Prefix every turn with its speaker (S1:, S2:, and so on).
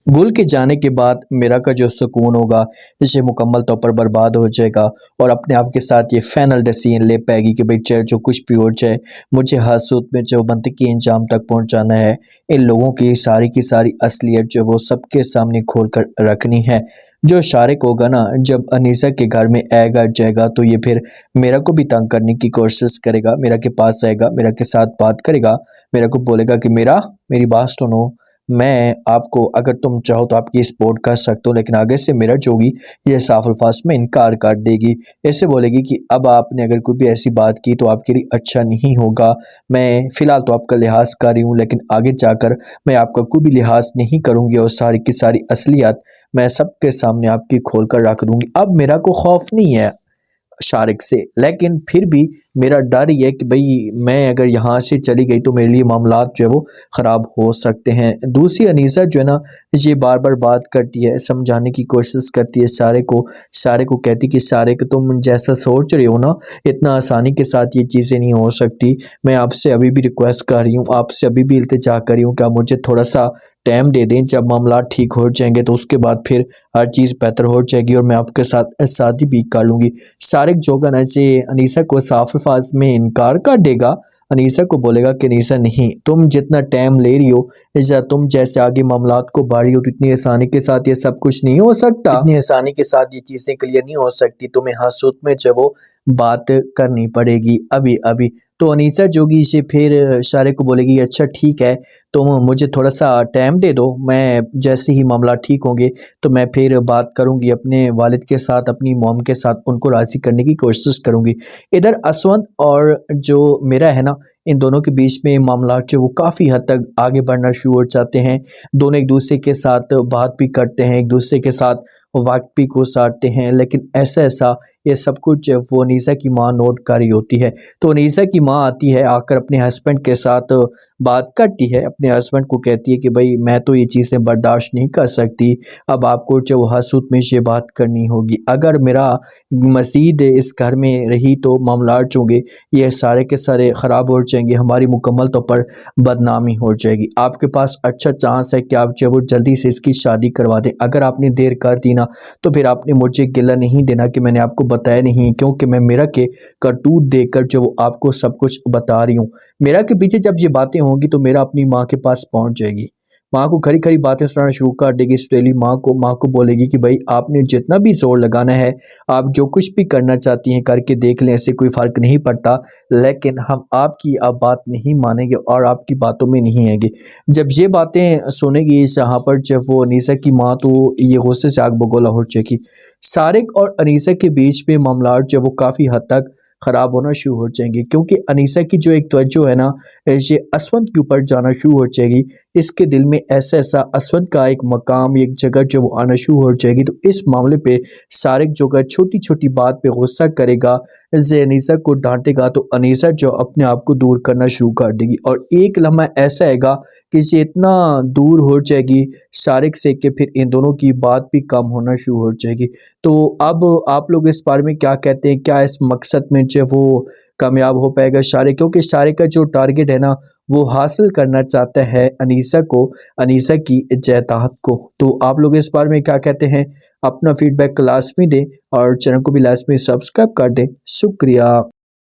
S1: गुल के जाने के बाद मेरा का जो सुकून होगा इसे मुकम्मल तौर पर बर्बाद हो जाएगा और अपने आप के साथ ये फाइनल डिसीजन ले पाएगी कि भाई चाहे जो कुछ भी हो जाए मुझे हर सूरत में जो मनतकी इंजाम तक पहुंचाना है। इन लोगों की सारी असलियत जो वो सबके सामने खोल कर रखनी है। जो शारिक होगा ना, जब अनीसा के घर में आएगा जाएगा तो ये फिर मेरा को भी तंग करने की कोशिश करेगा। मेरा के पास आएगा, मेरा के साथ बात करेगा, मेरा को बोलेगा कि मेरी बात सुनो, मैं आपको अगर तुम चाहो तो आपकी सपोर्ट कर सकते हो, लेकिन आगे से मेरा जो होगी ये साफ अल्फाज में इनकार कर देगी। ऐसे बोलेगी कि अब आपने अगर कोई भी ऐसी बात की तो आपके लिए अच्छा नहीं होगा। मैं फ़िलहाल तो आपका लिहाज कर रही हूँ, लेकिन आगे जाकर मैं आपका कोई भी लिहाज नहीं करूँगी और सारी की सारी असलियत मैं सबके सामने आपकी खोल कर रख दूँगी। अब मेरा को खौफ नहीं है शारिक से, लेकिन फिर भी मेरा डर ये है कि भाई मैं अगर यहाँ से चली गई तो मेरे लिए मामलात जो है वो ख़राब हो सकते हैं। दूसरी अनीसा जो है ना, ये बार बार बात करती है, समझाने की कोशिश करती है सारे को कहती कि सारे को तुम जैसा सोच रहे हो ना, इतना आसानी के साथ ये चीज़ें नहीं हो सकती। मैं आपसे अभी भी रिक्वेस्ट कर रही हूँ, आपसे अभी भी इल्तिजा कर रही हूँ कि आप मुझे थोड़ा सा टाइम दे दें। जब मामला ठीक हो जाएंगे तो उसके बाद फिर हर चीज़ बेहतर हो जाएगी और मैं आपके साथ शादी भी कर लूँगी। सारिक जोगन ऐसे अनीसा को साफ अल्फाज में इनकार कर देगा। अनीसा को बोलेगा कि अनीसा नहीं, तुम जितना टाइम ले रही हो या तुम जैसे आगे मामलात को बढ़ रही हो तो इतनी आसानी के साथ ये सब कुछ नहीं हो सकता, इतनी आसानी के साथ ये चीज़ें क्लियर नहीं हो सकती। तुम्हें हसूत में जो वो बात करनी पड़ेगी अभी अभी। तो अनीसा जोगी से फिर शारे को बोलेगी अच्छा ठीक है, तुम मुझे थोड़ा सा टाइम दे दो, मैं जैसे ही मामला ठीक होंगे तो मैं फिर बात करूंगी अपने वालिद के साथ, अपनी मॉम के साथ, उनको राज़ी करने की कोशिश करूंगी। इधर असवंत और जो मेरा है ना, इन दोनों के बीच में मामला जो वो काफ़ी हद तक आगे बढ़ना शुरू हो जाते हैं। दोनों एक दूसरे के साथ बात भी करते हैं, एक दूसरे के साथ वक्त भी गुजारते हैं, लेकिन ऐसा ऐसा ये सब कुछ वो अनीसा की माँ नोट कर रही होती है। तो अनीसा की माँ आती है, आकर अपने हस्बैंड के साथ बात करती है, अपने हस्बैंड को कहती है कि भाई मैं तो ये चीज़ें बर्दाश्त नहीं कर सकती, अब आपको जो हसूत में से बात करनी होगी। अगर मेरा मज़ीद इस घर में रही तो मामलात जो होंगे ये सारे के सारे ख़राब हो जाएंगे, हमारी मुकम्मल तौर पर बदनामी हो जाएगी। आपके पास अच्छा चांस है कि आप जो वो जल्दी से इसकी शादी करवा दें। अगर आपने देर कर दी ना तो फिर आपने मुझे गिला नहीं देना कि मैंने आपको बताया नहीं, क्योंकि मैं मेरा के करतूत देखकर जो वो आपको सब कुछ बता रही हूँ। मेरा के पीछे जब ये बातें होंगी तो मेरा अपनी माँ के पास पहुँच जाएगी, माँ को खरी खरी बातें सुनाना शुरू कर देगी। स्टेली माँ को बोलेगी कि भाई आपने जितना भी जोर लगाना है, आप जो कुछ भी करना चाहती हैं करके देख लें, इससे कोई फ़र्क नहीं पड़ता, लेकिन हम आपकी अब बात नहीं मानेंगे और आपकी बातों में नहीं आएंगे। जब ये बातें सुनेगी यहाँ पर जब वो अनीसा की माँ, तो ये गुस्से से आग बगोला हो जाएगी। सारिक और अनीसा के बीच में मामला जो वो काफ़ी हद तक ख़राब होना शुरू हो जाएंगे, क्योंकि अनीसा की जो एक तवज्जो है ना, ये असवंत के ऊपर जाना शुरू हो जाएगी। इसके दिल में ऐसा ऐसा असवंत का एक मकाम, एक जगह जो वो आना शुरू हो जाएगी। तो इस मामले पे सारिक जो है छोटी छोटी बात पे गुस्सा करेगा, जैसे अनीसा को डांटेगा तो अनीसा जो अपने आप को दूर करना शुरू कर देगी और एक लम्हा ऐसा आएगा कि ये इतना दूर हो जाएगी सारिक से कि फिर इन दोनों की बात भी कम होना शुरू हो जाएगी। तो अब आप लोग इस बारे में क्या कहते हैं, क्या इस मकसद में जो वो कामयाब हो पाएगा शारिक? क्योंकि शारिक का जो टारगेट है ना, वो हासिल करना चाहता है अनीसा को, अनीसा की जायदाद को। तो आप लोग इस बारे में क्या कहते हैं? अपना फीडबैक लाजमी दें और चैनल को भी लाजमी सब्सक्राइब कर दें। शुक्रिया।